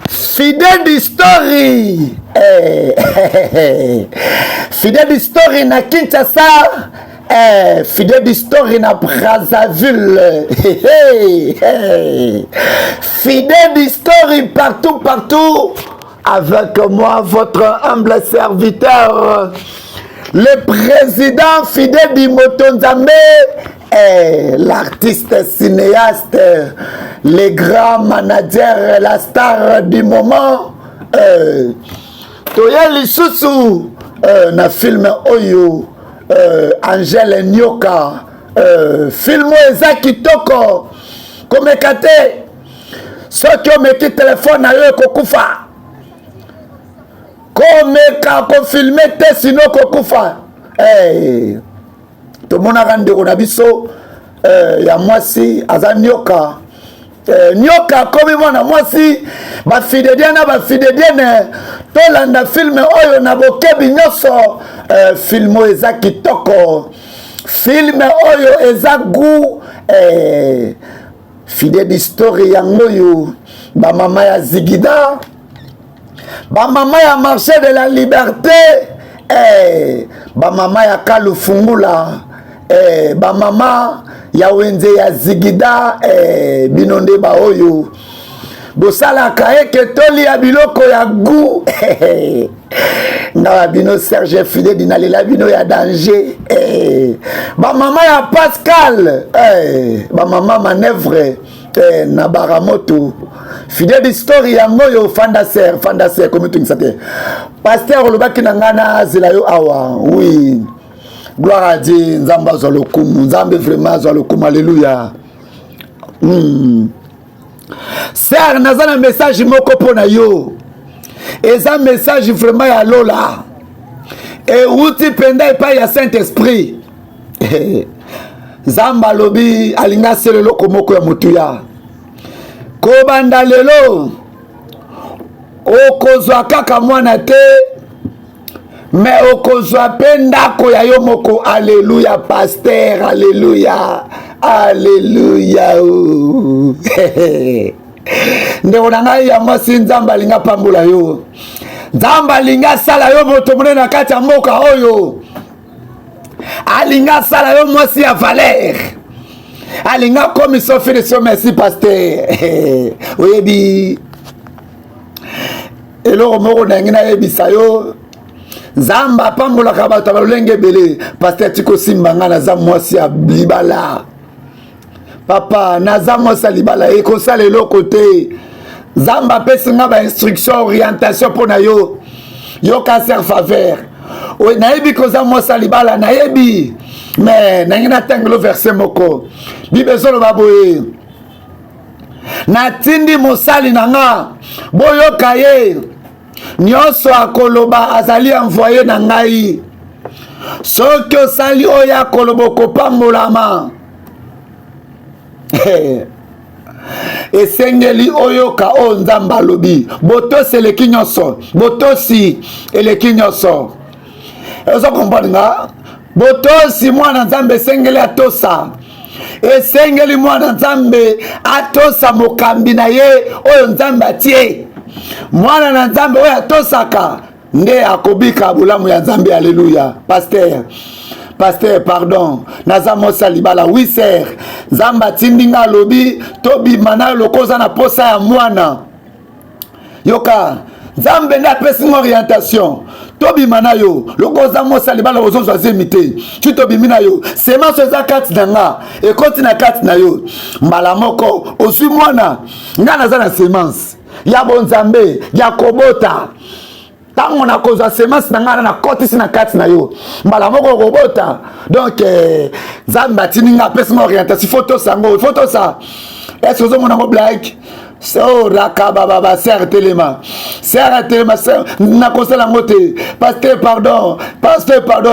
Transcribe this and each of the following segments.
Fidèle Story. Fidèle Story na Kinshasa. Fidèle Story na Brazzaville. Fidèle Story partout. Avec moi, votre humble serviteur, le président Fidèle Dimotonzambe, l'artiste cinéaste, le grand manager, la star du moment. Toya lisusu na film Oyo, Angèle Nyoka, film eza kitoko, komekate, soki omeki telefone ayo kokufa. Komeka filmé te sino kokufa. To mona rande na biso ya mwasi aza Nyoka. Nyoka komi mwana mwasi ba fidediana to landa film oyo na bokebi nyoso. Film eza kitoko. Film oyo eza gu Fidèle Story yango yo ba mama ya Zigida. Ba mama ya marché de la liberté, ba mama ya Kalufungula, ba mama ya wenze ya Zigida, binonde ba oyo. Bosala kae ketoli ya biloko ya gu. Na bino Serge Fidèle dinalela bino ya danger. Ba mama ya Pascal, ba mama manœuvre. Na baramoto Fidèle Story yango yo fanda ser comme tu sais pasteur lobaki na ngana zela yo awa oui gloire à Dieu nzamba zo lokumu nzambe vraiment zo lokumu alléluia ser nazana message moko pona yo eza message vraiment ya lola et uti penda epai ya Saint-Esprit. Zamba lobi alinga selelo komoko ya mutuya. Kobanda lelo okozwa kaka mwana te me okozwa penda ko ya yo moko. Alléluia pasteur, alléluia. Alléluia. Ndeko na ngai ya mwasi nzamba linga pambula yo. Nzamba linga sala yo moto monene na kati ya mboka oyo. Alinga sala yo mwasi ya valeur. Alinga commission fait de son merci pasteur. Oyebi. Eloko moko na ngina yebisa yo. Nzamba pambola kabata balenge bele pasteur tiko simbanga na za mwasi ya libala. Papa naza mwasi ya libala ekosala eloko te. Nzamba pesinga ba instruction orientation pona yo. Yo ka ser faveur. Oui, naebi koza mwasa libala naebi mais nangina tangelo verset moko bibezolo baboye na tindi mosali nanga boyo kaye nyoso akoloba azali envoyé na ngai soki osali oya koloboko pambolama esengeli oyoka o nzamba lobi botosi eleki nyonso botosi eleki nyonso. Ezo comprendre nga botosi mwana nzambe esengeli atosa esengeli mwana nzambe atosa mokambi na ye oyo nzambe atie mwana na nzambe oyo atosaka nde akobika bulamu ya nzambe. Alléluia pasteur pardon naza mosa libala oui sir nzambe atindinga alobi tobima na lokoza na posa ya mwana yoka nzambe nde apesi orientation tobima na yo lokoza mosa libala ozozwa zemite tu tobimi na yo semence eza kati na nga ekoti na kati na yo mbala moko oswi mwana nga naza na semence ya bonzambe ya kobota tango na kozwa semence na nga na kotisi na kati na yo mbala moko kobota donc nzambe atindi nga apesi orientation photo sango photo sa est-ce que ozomona ngo blague. So rakababa serre telema na kosala ngote pasteur pardon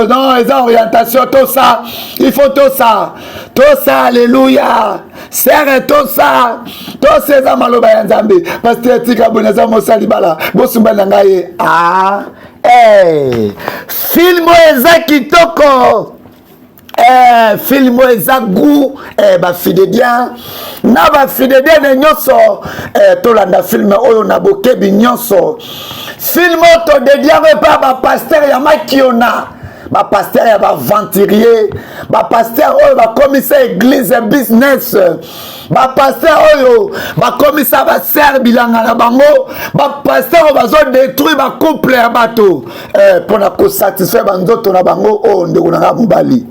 non les orientations tout ça il faut tout ça alléluia serre tout ça ces amaloba ya nzambe pasteur tika boneza mosali bala bosumba na ngai film eza kitoko film eza goût ba fidèles na ba fidèles ne nyonso tolanda film oyo na bokebi nyonso film to dédié pa ba pasteur ya makiona ba pasteur ya ba venturier ba pasteur oyo ba commissaire église business ba pasteur oyo ba commissaire ba ser bilanga na bango ba pasteur ba zo détruire ba couple ya bato pona ko satisfaire ba nzoto na bango o ndeko na mobali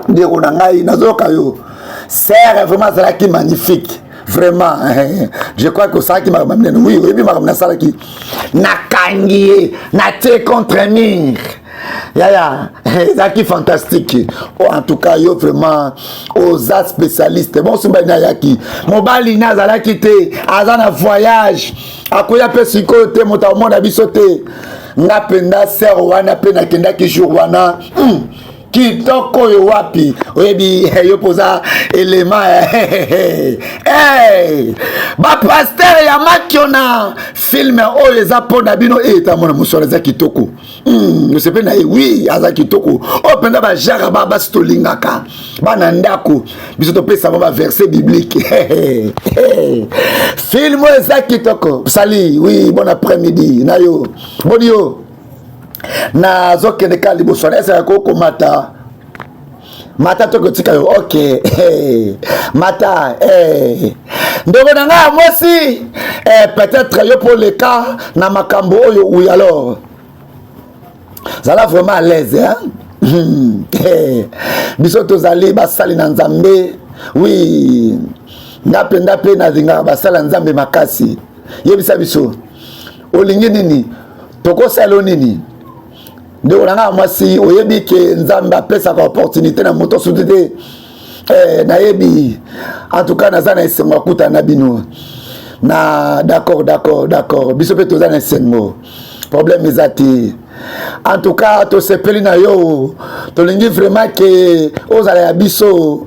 ndeko na ngai nazoka yo ser vraiment zalaki magnifique vraiment je crois que ça qui m'a amené oui oui m'a amené ça qui na kangi na te contre mur ya ça qui fantastique en tout cas yo vraiment aux spécialistes bon simba na yaki mobali na zala ki te azana voyage akoya pe sikote mota monde biso te nga penda ser wana pe na kenda ki jour wana kitoko yo wapi oyebi yo poza élément ba pasteur ya makiona film oyo eza pona bino eta mona musoro eza kitoko no sepe na oui aza kitoko o penda ba jara ba bastolingaka bana ndako biso to pesa ba verset biblique film eza kitoko sali oui bon après-midi na yo bonio na zokende ka liboso esa ko mata mata to kotika yo okay mata ndoko na nga mosi peut-être yo pour le cas na makambo oyo oui alors ça là vraiment à l'aise hein biso to zali basali na nzambe oui ndapenda pe na zinga basala nzambe makasi yebisa biso olingi nini toko salo nini ndeko na nga mwasi oyebi ke nzambe apesaka opportunité na moto sudite nayebi en tout cas naza na esengo akuta na bino na d'accord biso pe toza na esengo problème eza te en tout cas tosepeli na yo tolingi vraiment ke ozala ya biso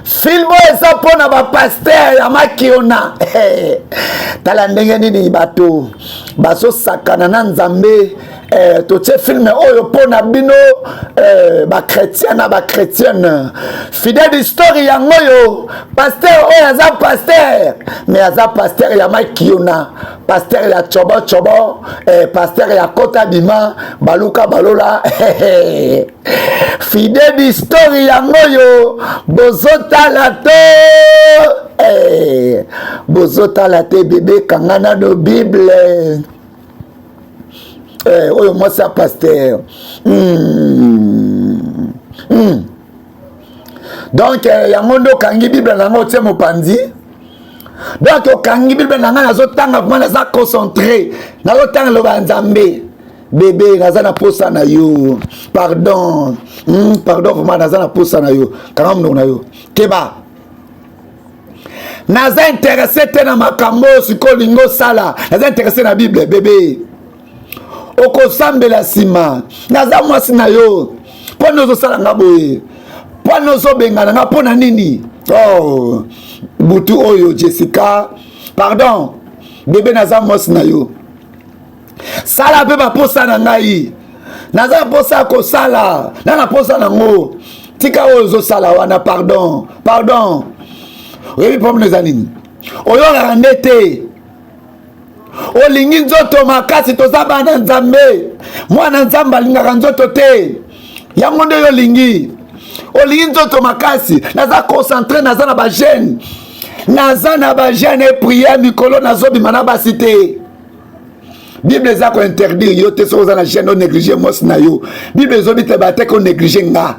film eza mpona bapaster ya makiona tala ndenge nini bato bazosakana na nzambe totie film oyo mpona bino bachrétien na bachrétienne fidèle histoire yango oyo paster oyo aza paster mais aza paster ya makiona paster ya chobo paster ya kota bima baluka balola fidèle histoire yango oyo bozotala to bozotala te bebe kangana no bible oyo mwasi ya paster donc yango nde okangi bible nango otie mopanzi donc okangi bible nanga nazotanga vraimen naza concentré nazotanga loba nzambe bebe naza na posa na yo pardon vraimen naza na posa na yo kanga monoko na yo keba naza intéressé te na makambo sikoyo lingo sala naza intéressé na bible bebe okosambela nsima naza mwasi na yo mpo nozosala nga boye mpo nozobengana nga mpo na nini butu oyo Jessica pardon bebe naza mwasi na yo sala mpe baposa na ngai naza posa ya kosala na na posa nango tika oyo ozosala wana pardon oyebi problème eza nini oyokaka nde te olingi nzoto makasi toza bana nzambe mwana nzambe alingaka nzoto te yango nde olingi nzoto makasi naza concentré naza na bagene epriere mikolo nazobima na basi te bible eza kointerdire yo te soki oza na gene onéglige mosi na yo bible ezobi te bateke onéglige nga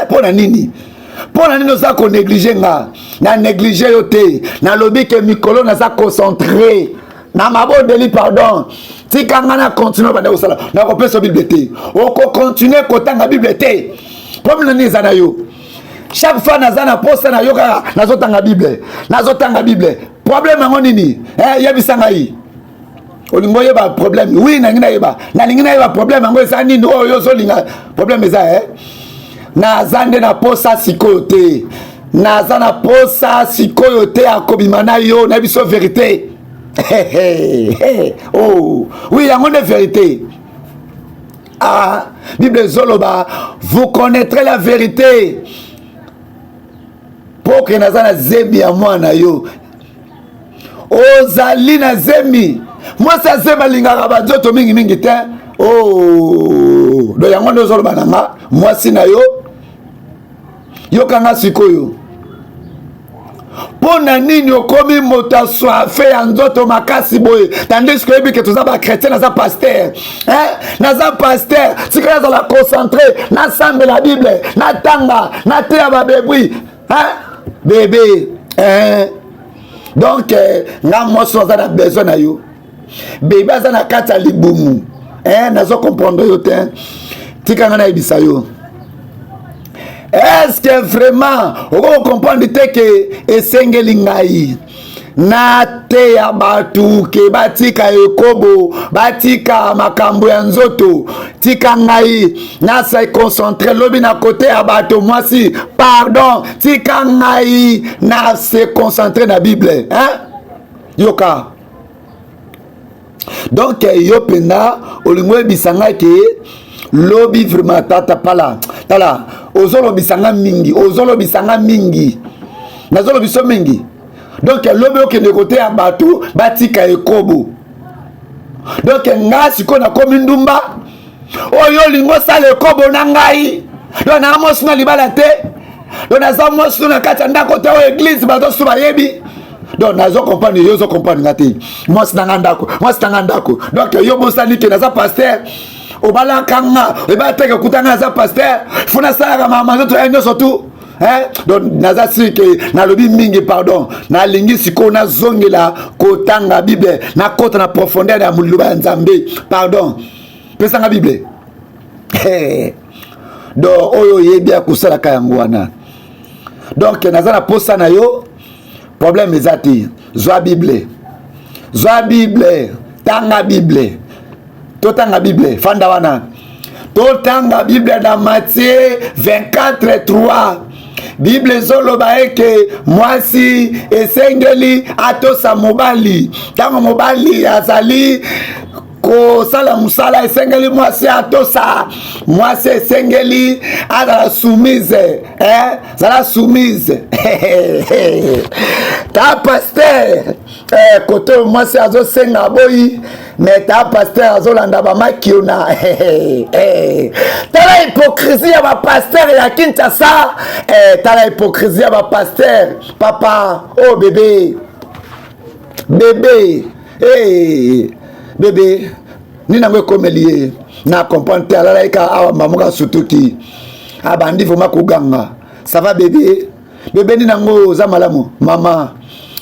mpo na nini oza konéglige nga na néglige yo te nalobi ke mikolo naza concentré na mabondeli pardon tika nga na continue banda kosala nakopesa bible te okocontinue kotanga bible te problème nini eza na yo chaque fois naza na posa na yo kaka nazotanga bible problème yango nini yebisa ngai olingi oyeba problème oui nalingi nayeba problème yango eza nini oyo ozolinga problème eza naza nde na posa sikoyo te naza na posa sikoyo te akobima na yo na biso vérité oui yango nde vérité Ah, Bible Zoloba, vous connaîtrez la vérité. Pour que nazana zemi à moi na yo. Ozali na zemi. Moi ça zema lingaka bazoto mingi mingi te. Oh, do yango ndo Zoloba nanga. Moi si na yo. Yo kanga sikoyo. Pona nini okomi moto aswafe ya nzoto makasi boye tandis que que toza ba chrétien naza pasteur naza pasteur tika naza la concentré na sambe la Bible na tanga na teya ba bebwi bébé donc nga moso aza na besoin na yo bébé aza na kati ya libumu nazo comprendre yo te tika nga na yebisa yo. Est-ce que vraiment on comprend que esengeli ngai na te ya batu ke batika ekobo batika makambo ya nzoto tika ngai na se concentrer lobi na côté ya bato moi si pardon tika ngai na se concentrer na Bible yoka donc yo pena olingwe bisanga ke lobi vraiment tata pala tala ozolo bisanga mingi nazolo biso mingi donc lobi okende côté ya bato batika ekobo donc nga siko na komi ndumba oyo lingo sala ekobo na ngai donc na mosi na libala te donc naza mosi na kati ya ndako te oyo église bato su bayebi donc nazo comprendre yo zo comprendre nga te mosi na ndako donc yo bosani ke naza pasteur obala kanga eba teke kutanga naza pasteur funa sala mama zoto enyo surtout donc naza sike na lobi mingi pardon na lingi siko na zongela kotanga Bible na kota na profondeur ya muluba ya Nzambe pardon pesa nga Bible donc oyo yebia kusala kayango wana donc naza na posa na yo problème ezati zwa Bible tanga Bible totanga Bible fanda wana totanga Bible dans Matthieu 24:3 Bible zoloba eke mwasi esengeli atosa mobali tango mobali azali kosala musala esengeli mwasi atosa mwasi esengeli azala soumise zala soumise ta pasteur kote mwasi azosenga boyi mais ta pasteur azolanda bamakiona tala hypocrisie ya bapasteur ya Kinshasa tala hypocrisie ya bapasteur papa oh bébé bébé nina ngwe komelie na comprendre te alala eka awa mamuka sutuki abandi voma kuganga ça va bébé nina ngo za malamu mama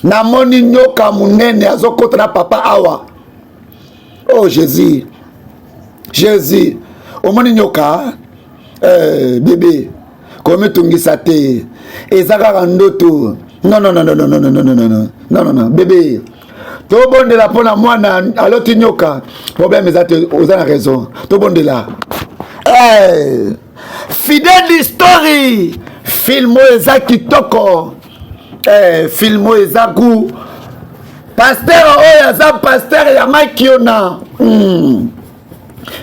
na moni nyoka munene azokota na papa awa oh Jésus omoni nyoka bébé comme tungisa te ezaka ndoto non bébé tobondela pona mwana aloti nyoka problème ezate ozana raison tobondela fidèle story filmo eza kitoko filmo eza ku pasteur oyo aza pasteur ya makiona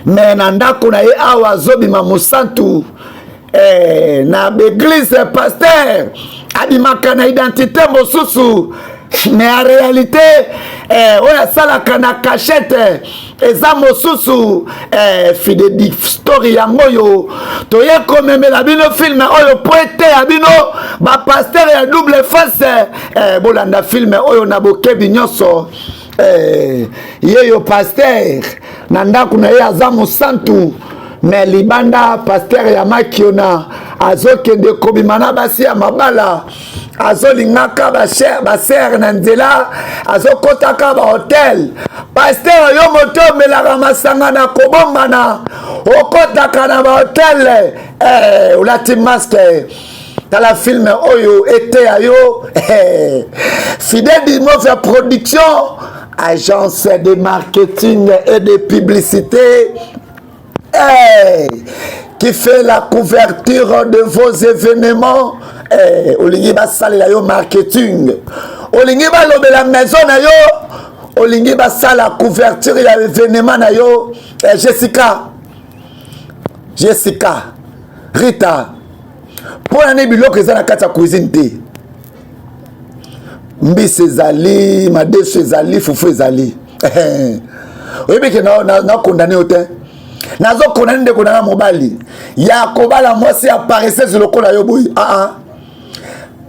mais na ndako na ye awa azobima mosantu na beglise pasteur abimaka na identité mosusu mais en réalité oyo asalaka na cachette eza mosusu fidèle story yango oyo toye komemela bino filme oyo po eteya bino bapaster ya double face bolanda filme oyo na bokebi nyonso yeyo paster na ndako na ye aza mosantu mais libanda paster ya makiona azokende kobima na basi ya mabala azolingaka basere na nzela azokotaka bahotel paster yo moto omelaka masanga na kobombana okotaka na bahotel olati maske tala filme oyo eteya yo Fidèle Dimove Production, agence de marketing et de publicité qui fait la couverture de vos événements. Olingi basali la yo marketing, olingi balobe la maison na yo, olingi basala la couverture ya événement na yo. Jessica Jessica, Rita, pour l'année biloko eza na kati ya cuisine te. Mbisi ezali, madeso ezali, fufu ezali. Oyebi ke na condamné ote. Nazo condamné de condamné mobali. Ya kobala mwasi ya paresseuse lokola yo boyi.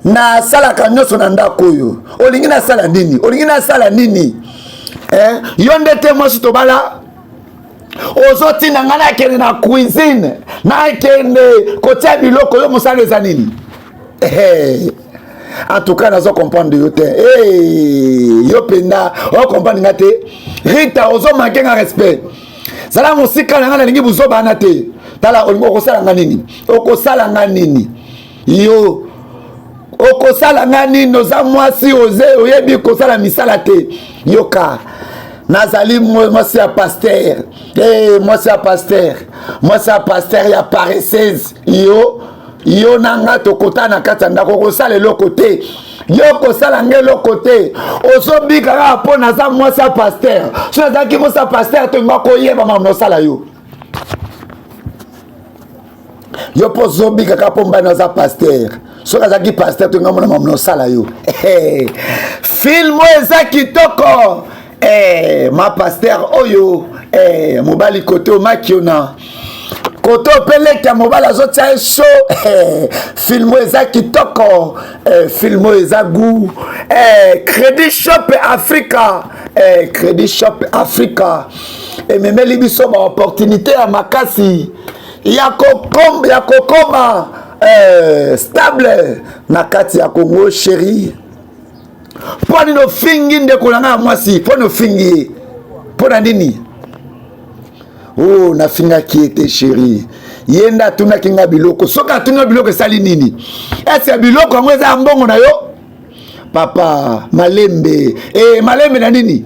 Na sala kanyoso na ndako yo. Olingi na sala nini? Olingi na sala nini? Yo ndete mwasi tobala. Ozoti na ngana kene na cuisine. Na kene kotia biloko yo mosala eza nini? En tout cas, nazo comprendre yo te. Yo penda, o comprendre nga te. Rita ozo manquer nga respect. Sala musika na nga lingi buzo bana te. Tala olingo okosala nga nini? Okosala nga nini? Yo okosala nga nini oza mwasi oze oyebi kosala misala te. Yoka nazali mwasi ya pasteur. Mwasi ya pasteur. Mwasi ya pasteur ya paresseuse. Yo nanga tokota na kati ya ndako kosala eloko te. Yo kosala nge eloko te. Ozobika kaka mpo naza mwasi ya pasteur. So nazalaki mwasi ya pasteur to nga koyeba makambo osala yo. Yo mpo ozobika kaka mpo mbani naza pasteur. So nazalaki pasteur to nga mona makambo osala yo. Filmo eza kitoko. Ma pasteur oyo mobali kote omakiona. Koto pele kia mobala zotia show. Filmo eza kitoko. Filmo eza gu. Credit Shop Africa. Credit Shop Africa. Memeli biso ba opportunité ya makasi. Ya kokoma stable na kati ya Congo chérie. Poni no fingi ndeko na mwasi. Poni no fingi. Pona nini? Oh, na finga qui était chérie. Yenda tuna kinga biloko. Soka tuna biloko sali nini? Est-ce biloko ngweza mbongo na yo? Papa, malembe. Malembe na nini?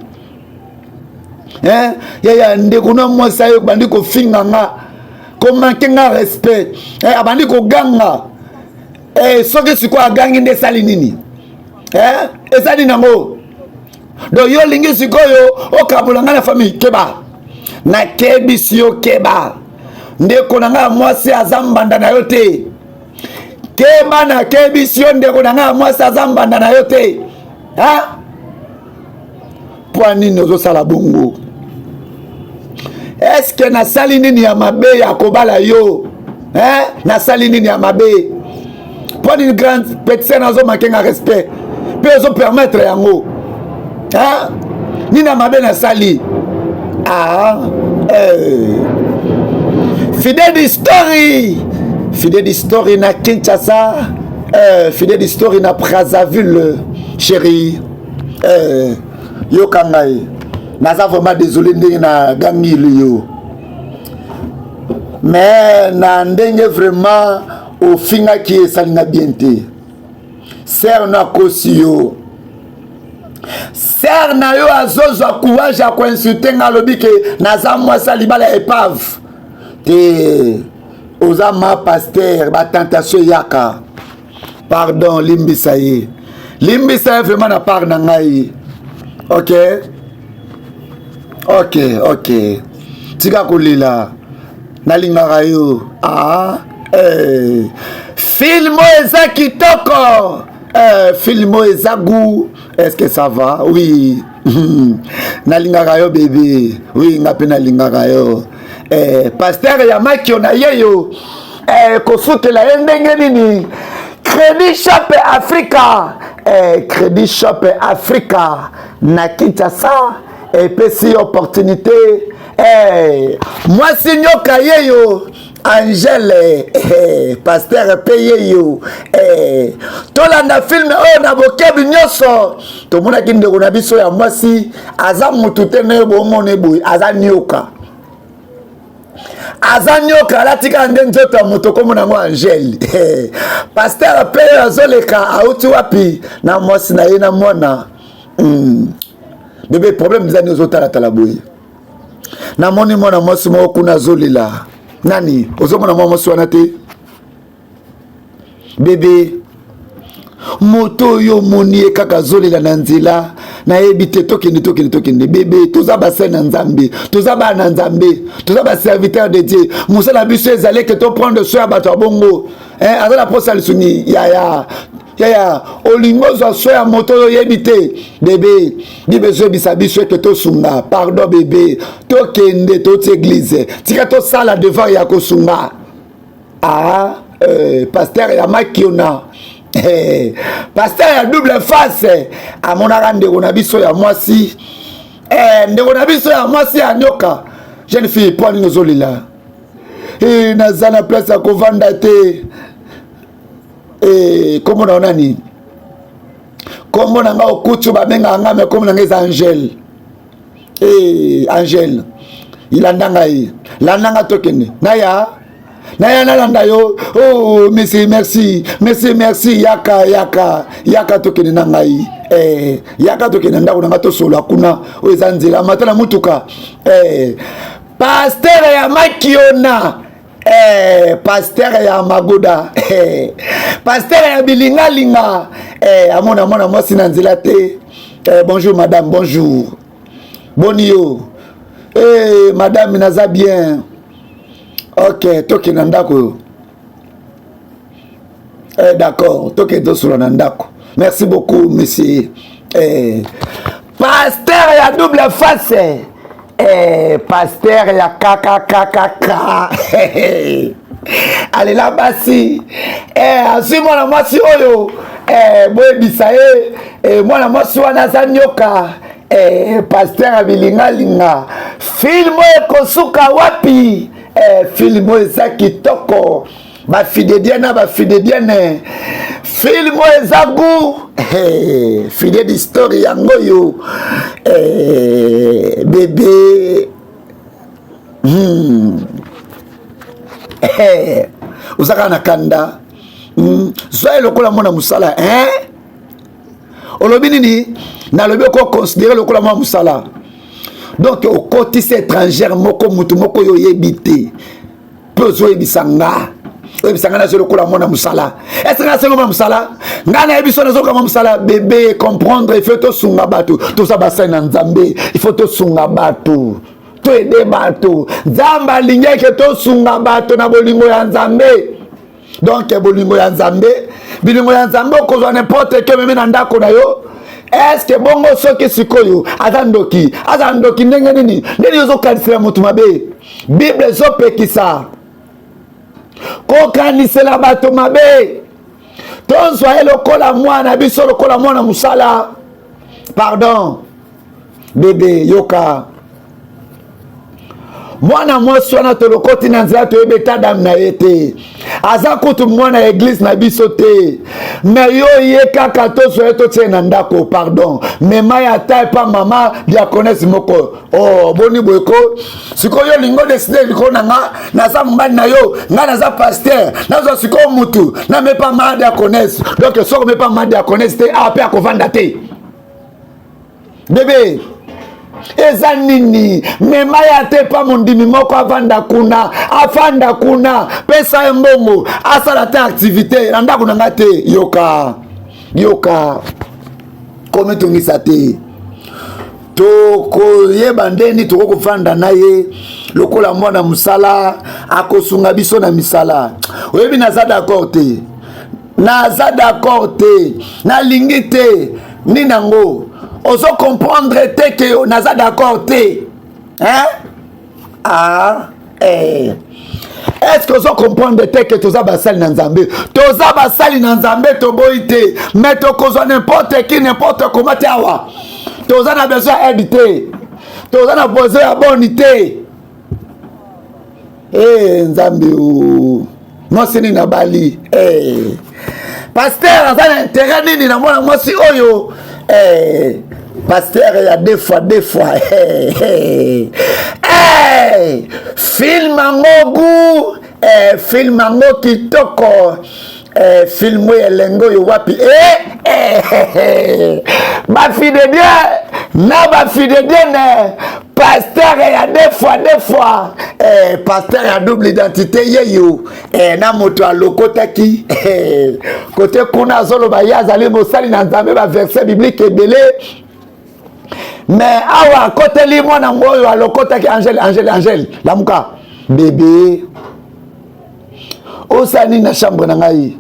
Ya ndeko na mwasa yo bandi ko finga nga. Ko manke nga respect. Abandi ko ganga. Soki siko agangi nde sali nini? Esali nango. Do yo lingi siko yo okabulanga na famille keba. Na kebisi yo keba ndeko na nga mwasi azambanda na yo te. Keba na kebisi yo ndeko na nga mwasi azambanda na yo te. Pwa nini ozosala bongo? Eske nasali nini ya mabe ya kobala yo? Nasali nini ya mabe? Pwa nini grande petite nazo makenga respect pe ozo permettre yango? Nini ya mabe nasali? Fidèle Story. Fidèle Story na Kinshasa. Fidèle Story na Brazzaville. Chérie. Yo kangai. Naza vraiment désolé ndenge na gangi yo. Mais na ndenge vraiment au finga qui est salina bien te. Ser na kosi yo. Ser na yo azozo courage à consulter ngalobi ke naza mwasa libala épave te ozama pasteur ba tentation yaka pardon limbisa ye vraiment na part na ngai. OK tika kolila nalingaka yo. Filmo eza kitoko. Filmo eza goût. Est-ce que ça va? Oui. Nalingaka yo bébé. Oui, ngape nalingaka yo. Pasteur ya makio na yeyo. Kosutela ndenge nini? Credit Shop Africa. Credit Shop Africa na Kinshasa. Pesi opportunité. Moi signoka yeyo. Angèle, pasteur payé yo. Tolanda film oyo na bokebi nyoso. Tomona kinde ko na biso ya mwasi aza mutu te ne bongo ne boy aza nyoka. Azanyoka latika nde nzoto moto komona ngo Angèle. Pasteur payé azoleka auti wapi na mwasi na ye na mwana. Bébé problème bizani ozotala tala boy. Na moni mwana mwasi mo kuna zolila. Nani, ozomona mwa wana te? Bébé, moto yo moni kaka zolela na nzela na ebité tokende bébé toza bassin na nzambe toza ba na nzambe toza ba serviteur de Dieu musala biso ezalé que to prendre soin bato bongo azala posa lisuni ya olingo zo soya moto yo yebité bébé bibezo bisabiso que to sunga pardon bébé tokende to église tika to sala devant ya ko sunga pasteur ya makiona pasteur ya double face amonaka ndeko na biso ya mwasi ndeko na biso ya mwasi ya nyoka jeune fille poni nozolila naza na place ya kovanda te kombo na nani kombo na nga okutu babenga nga me kombo na nga eza Angèle Angèle ilandanga ye landanga tokende naya nalanda yo merci yaka tokende na ngai yaka tokende ndako na nga tosolo kuna oyo eza nzela matala mutuka pasteur ya makiona pasteur ya magoda pasteur ya bilingalinga amona mwasi na nzela te bonjour madame bonjour boni yo madame naza bien ok tokende na ndako d'accord tokende tosolo na ndako merci beaucoup monsieur pasteur ya double face pasteur ya kakakakaka alela basi azwi mwana mwasi oyo boyebisa ye mwana mwasi wana aza nyoka pasteur ya bilingalinga filme ekosuka wapi filme oyo eza kitoko bafidedienne na bafidedienne filme oyo eza gu fidèle d'histoire yango yo bébé ozaka na kanda zwa lokola mwana musala olobi nini nalobi oko considérer lokola mwana musala donc okotisi étrangère moko mutu moko yo yebi te mpe ozoyebisa nga oyebisanga na lokola mwana musala est-ce que nasengo mwana musala nga na yebiso nazokola mwana musala bébé comprendre il faut tosunga bato toza basai na nzambe il faut tosunga bato toede bato nzambe alingaki tosunga bato na bolingo ya nzambe donc bolingo ya nzambe bilingo ya nzambe okozwa n'importe ke meme na ndako na yo est-ce que bongo soki sikoyo aza ndoki ndenge nini ozokanisela motu mabe bible ezopekisa kokanisela bato mabe tozwa ye lokola mwana biso lokola mwana musala pardon bebe yoka mwana mwasi wana tolokoti na nzela toyebe tadam na ye te aza kutu mwana eglise na biso te me yo ye kaka tozwa ye totie na ndako pardon mema ya ta epa mama diakonese moko boni boyeko sikoyo yo lingo deside likolo na nga naza mobali na yo nga naza paster nazwa sikoyo mutu namepa ma diakonese donc soko mepa ma diakonese te ape akovanda te bebe eza nini mema ya te pa mondimi moko avanda kuna pesa ye mbongo asala te activité na ndako na nga te yoka komitungisa te tokoyeba ndeni tokokofanda na ye lokola mwana musala akosunga biso na misala oyebi naza d'accord te nalingi te ninango ozo comprendre te que naza d'accord te est-ce que ozo comprendre te que toza basali na nzambe toboyi te mais tokozwa n'importe qui n'importe comment te awa toza na besoin aide te toza na besoin ya boni te nzambe mwasi nini na bali pasteur aza na intérêt nini na mwana mwasi oyo pasteur ya deux fois film yango gu film yango kitoko film oyo elengo oyo wapi bafidedien na bafidedienne pasteur ya deux fois pasteur ya double identité yeyo na moto alokotaki kote kuna azoloba ye azali mosali na nzambe baverset biblique ebele mais awa côté li mwana ngoyo alokota ki Angèle lamuka bébé osani na chambre na ngai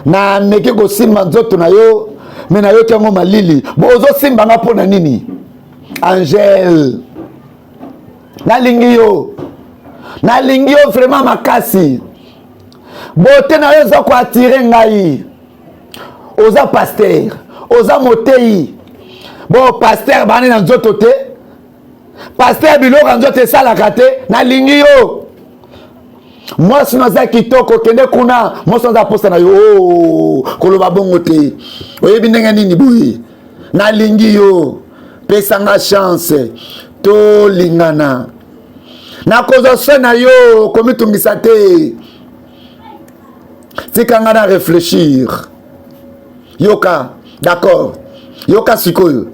na meke ko simba nzoto na yo mais na yo kango malili bozo simba nga pona nini Angèle nalingi yo vraiment makasi bote na yo zo ko attirer ngai oza pasteur oza motei bon pasteur bani na nzoto te pasteur biloko nzoto esalaka te nalingi yo mwasi naza kitoko kende kuna mwasi naza posa na yo koloba bongo te oyebi ndenge nini boye nalingi yo pesanga chance tolingana nakozwa se na yo komitungisa te tikanga na réfléchir yoka d'accord yoka sikoyo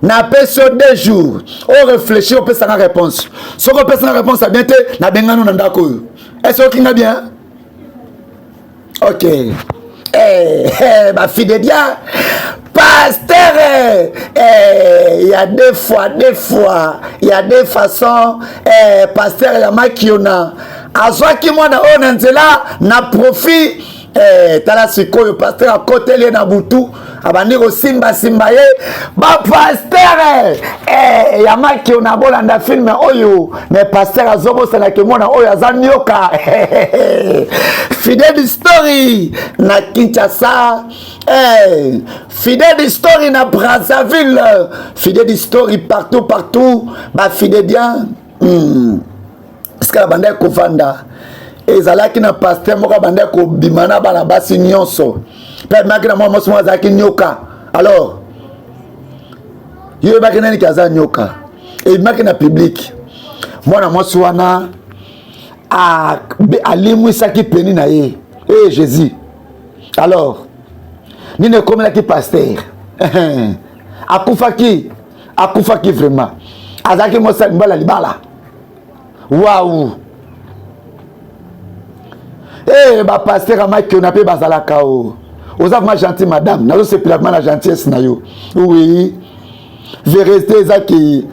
na peso 2 jours o réfléchir on peut sans réponse ce qu'on peut sans réponse à bien te na bengano na ndako est-ce que kinga bien OK ma fille de Dieu pasteur il y a deux fois il y a deux façons pasteur ya makiona azwaki mwana ona nzela na profit tala sikoyo pasteur à côté le na butu abandi ko simba ye ba pasteur ya maki ona bolanda film oyo mais pasteur azobosana ke mona oyo azanyoka fidèle story na Kinshasa fidèle story na Brazzaville fidèle story partout ba fidèle bien ska banda ko vanda ezalaki na pasteur moko banda ko bimana bana basi nyonso pe makina mwa mosi mwa zaki nyoka alors yo bakina ni kaza nyoka e makina public mwana mosi wana alimwisaki peni na ye Jésus alors nini ekomela ki pasteur akufaki vraiment azalaki mosali mbala libala waouh ba pasteur amaki on appelle bazalaka o oza vraiment gentil madame nazo se pila la gentillesse na yo oui vérité zaki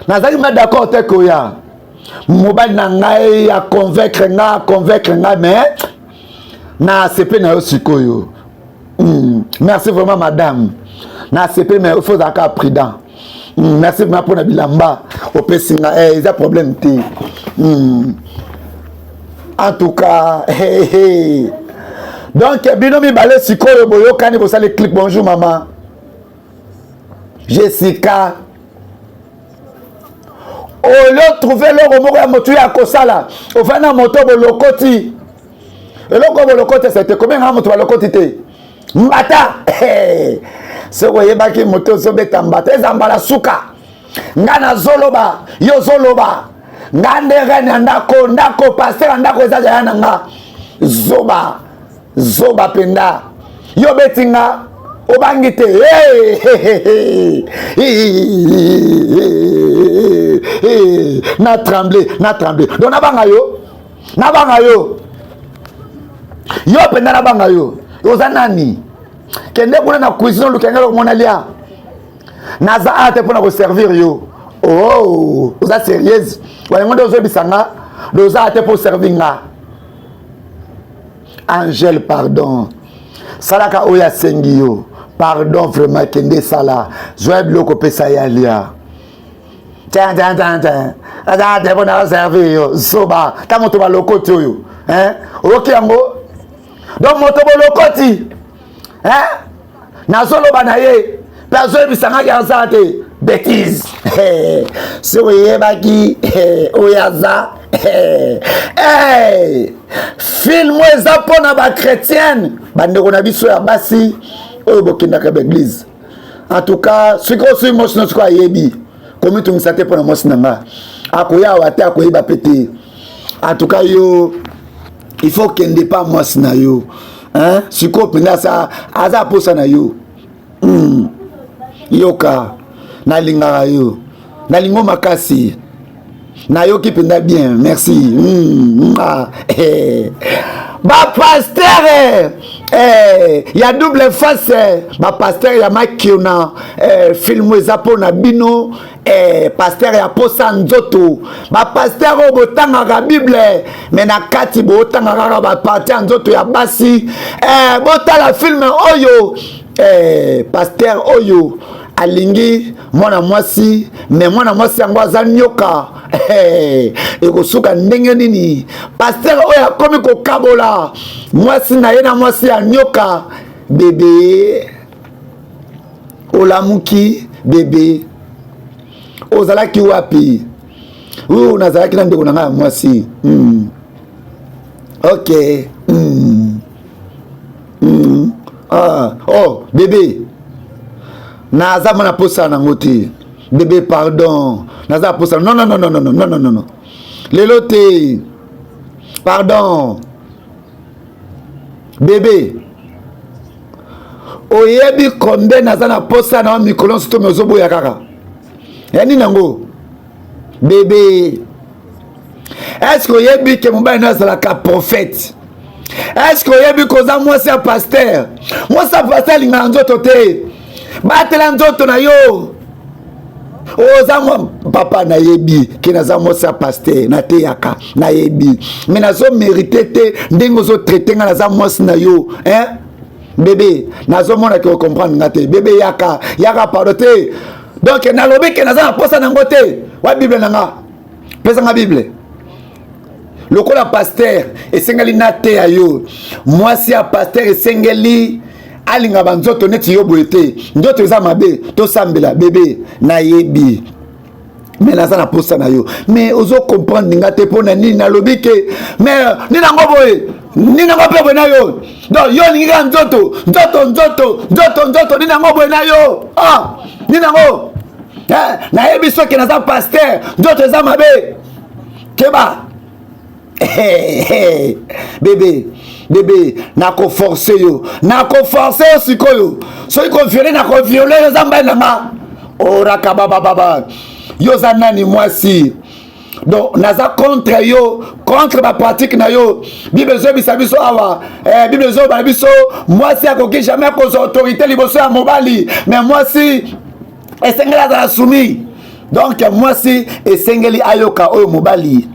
nazaki ma d'accord te ko ya mobile na ngai ya convaincre nga mais na sepe na yo sikoyo merci vraiment madame na sepe mais il faut être prudent merci vraiment pour na bilamba opesinga il y a problème te en tout cas donc binomi balé sikoyo boyokani bosale clip bonjour maman Jessica olo trouver loko moko ya motu ya kosala ofana moto bolokoti eloko bolokoti c'était combien nga moto balokoti te mbata soko yebaki moto zobeta mbata ezambala suka nga na zoloba yo zoloba nga ndenge na ndako pasteur ndako ezaza ya nanga zoba penda yo betinga obangi te na tremble donc nabanga yo yo penda nabanga yo oza nani kende kuna na cuisine lukengelo komona lia naza ate pona ko servir yo oza sérieuse wayengo dozo bisanga doza ate pour servir nga Angèle pardon salaka oya sengi yo pardon vraiment kende sala zoya biloko pesa ya lia tiens ate pona servir yo soba ta moto balokoti oyo oyoki yango donc moto bolokoti nazoloba na ye mpe azoyebisangaki aza te bêtise si oyebaki oyo aza film eza mpona bachrétienne bandeko na biso ya basi oyo bokendaka baeglise en tout cas soki osui mosi no soki ayebi komitungisa te mpona mosi na nga akoya awa te akoyeba pe te en tout cas yo il faut kende pa mosi na yo sikoyo mpenza aza posa na yo yoka nalingaka yo nalingo makasi nayoki mpenza bien merci bapasteur Il y a double face ma pasteur ya makiona film ezapo na bino pasteur ya posa nzoto ba pasteur o botanga ga bible mais na kati botanga ga ba parti nzoto ya basi botala film oyo pasteur oyo alingi mwana mwasi mais mwana mwasi yango aza nyoka ekosuka ndenge nini pasteur oyo akomi kokabola mwasi na ye na mwasi ya nyoka bebe olamuki bebe ozalaki wapi oyo nazalaki na ndeko na ngai ya mwasi ok oh bebe naza mwana posa nango te bébé pardon naza posa non lelo te pardon bébé oyebi combien naza na posa na mikolo nso to mezoboya kaka yani nango bébé est-ce que oyebi ke mobali no azalaka prophète est-ce que oyebi koza mwasi ya pasteur mwasi ya pasteur alingaka nzoto te batela nzoto na yo oza mwa papa nayebi ke naza mwasi ya pasteur nateyaka nayebi me nazo mérité te ndenge ozotraite nga naza mwasi na yo bébé nazomona ke ocomprendre nga te bébé yaka pardon te donc nalobi ke naza na posa nango te wa bible nanga pesa nga bible lokola pasteur esengeli nateya yo mwasi ya pasteur esengeli alinga banzoto neti yo boye te nzoto eza mabe tosambela bebe nayebi me naza na posa na yo me ozo comprendre nga te mpona nini nalobi ke me nini yango boye nini yango mpe boye na yo donc yo olingi kaka nzoto nini yango boye na yo nini yango nayebi soki naza pasteur nzoto eza mabe keba bébé nako forcer yo sikoyo soki koviole nako viole yo za mbai nanga oraka baba yo za nani mwasi donc naza contre yo contre ba pratique na yo bible zo bisa biso awa bible zo ba biso mwasi akoki jamais kozwa autorité liboso ya mobali mais mwasi esengeli azala soumis donc mwasi esengeli ayoka oyo mobali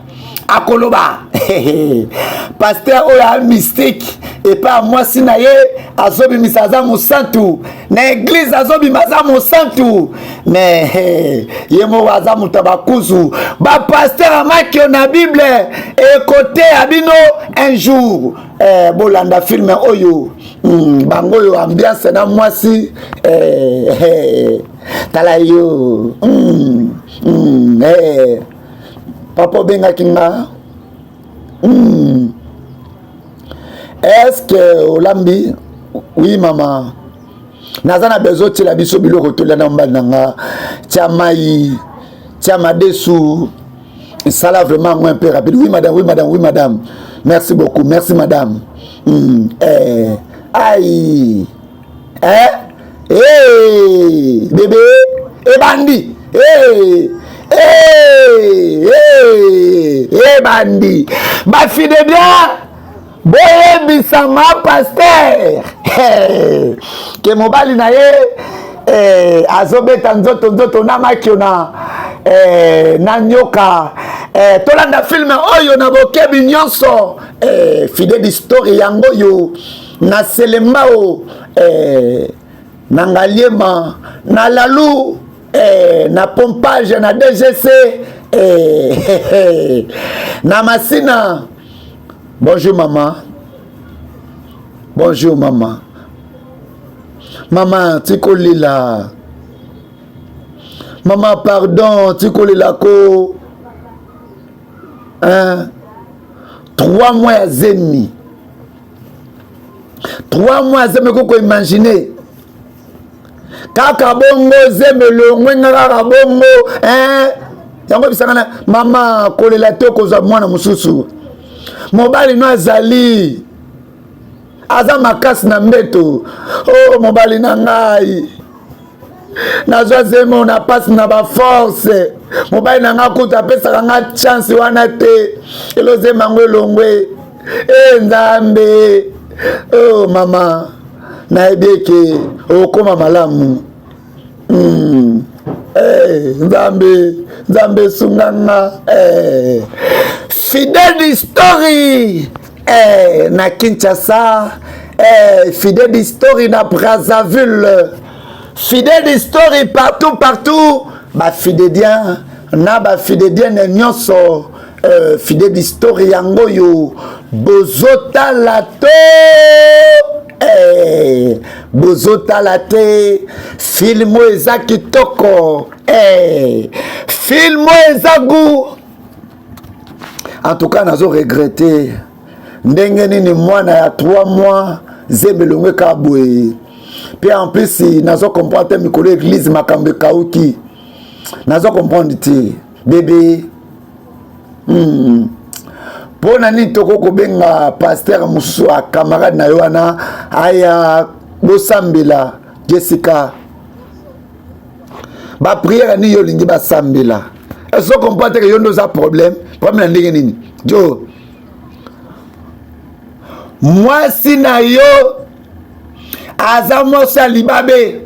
akoloba pasteur oya mystique et pas mwasi na ye azobimisa aza mosantu na église azobima aza mosantu mais ye moko aza moto bakuzu bapasteur amaki na bible ekote ya bino un jour bolanda filme oyo bango oyo ambiance na mwasi tala yo papa bengaki nga est-ce que olambi oui maman naza na besoin tila biso biloko tolia na mbali nanga tia mai tia madesu sala vraiment un peu rapide oui madame merci beaucoup merci madame aïe bébé bandi bandi bafide bien boyebisama pasteur ke mobali na ye azobeta nzoto na makio na nyoka tolanda filme oyo na bokebi nyonso fide d'histoire yango yo na selemba o na ngaliema na lalu na pompage na DGC na masina. Bonjour maman. Bonjour maman. Maman tikolila. Maman pardon tikolila ko 3 mois ya zemi. 3 mois zemi koko imaginer. Kaka bongo zemelo ngwenga kaka bongo yango bisangana mama kolela te kozwa mwana mususu mobali no azali aza makasi na mbeto mobali na ngai nazwa zemo na passe na ba force mobali na ngai kuta pesa nga chance wana te elozema ngwe longwe nzambe Oh mama naebeke okoma malamu. Nzambe sunganga. Fidèle Story na Kinshasa, Fidèle Story na Brazzaville, Fidèle Story partout. Ba fidèdien na ba fidèdien nyonso, Fidèle Story yango yo bozota lato. Bozota late filmo eza kitoko. Filmo eza goût. En tout cas, nazo regretté. Ndenge nini mwana ya 3 mois zemelongwe kabwe. Puis en plus nazo comprendre mikolo église makambe kauki. Nazo comprendre ti bébé. Pona ni toko ko benga pasteur musu a camarade na yoana aya bosambela Jessica. Ba prière ni yo lingi ba sambela. Est-ce qu'on comprend que yon a problème? Problème ndenge nini? Jo. Moi si na yo azamo salibabe.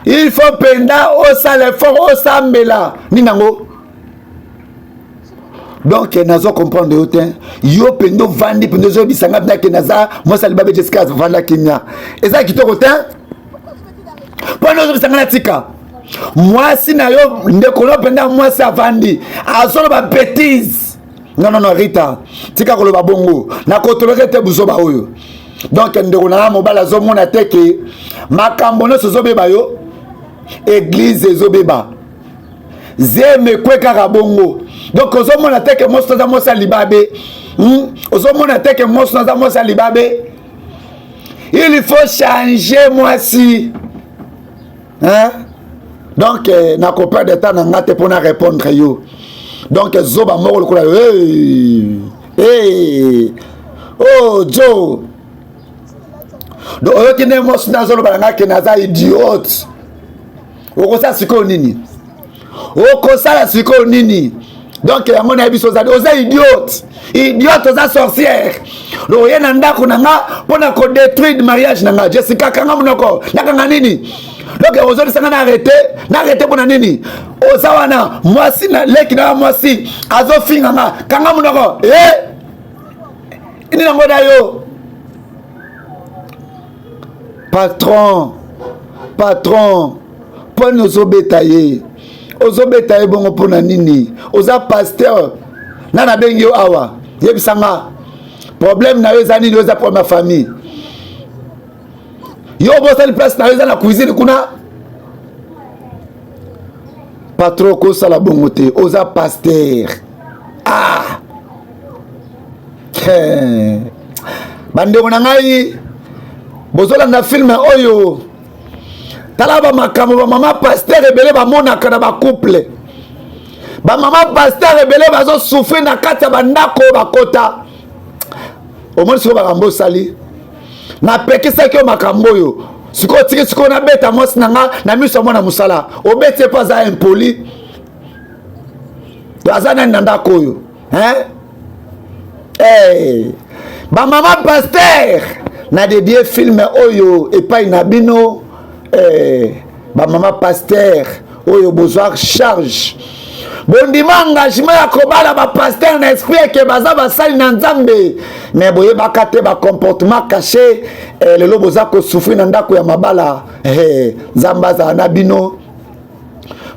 Il faut penda au sale fort au sambela. Ni nango. Donc nazo comprendre yotin. Yo pendo vandi pendo zo bisanga na ke naza moi salibabe Jessica vanda Kenya. Eza kitoko tin? Pendo zo bisanga na tika. Moi si na yo ndeko no penda moi si avandi azolo ba bêtise. Non Rita tika ko lo ba bongo na ko toleke te buzoba oyo. Donc ndeko na mobala zo mona teke makambo no zo beba yo église zo beba zeme kweka ka bongo. Donc ozo mona teke mosto za mosa libabe ozo mona teke mosto za mosa libabe. Il faut changer moi si hein. Donc na ko perdre de temps na ngate pour na répondre yo. Donc zoba moko lokola oh Joe. Donc oyo kine mosu na zolo balanga ke naza idiote. Okosa siko nini? Okosa siko nini? Donc yango na biso za oza idiote. Idiote oza sorcière. Donc yena ndako nanga pona ko détruire mariage nanga Jessica kanga munoko. Nakanga nini? Donc aujourd'hui ça n'a arrêté pour nini ozawana moi si na leki na moi si azo finga kanga munoko ini nango dayo patron pour nous obétailler bongo pour nini oza pasteur nana bengi yo awa yebisanga problème na yo za nini oza pour ma famille. Yo bosali place na yo na cuisine kuna patron ko sala bongote oza pasteur bande na ngai bozola na film oyo talaba makambo ba mama pasteur ebele ba monaka na ba couple ba mama pasteur ebele bazo souffrir na kata bandako bakota au moins so ba rambo sali na pekisa ke makambo yo siko tiki siko na beta mosi nanga na miso mona musala obete pas za impoli to azana nanda koyo ba mama pasteur na dédié film oyo epai na bino ba mama pasteur oyo besoin charge bondima engagement ya kobala ba pasteur na esprit ke baza basali na nzambe mais boye bakate ba comportement caché lelo boza ko souffrir na ndako ya mabala nzamba za na bino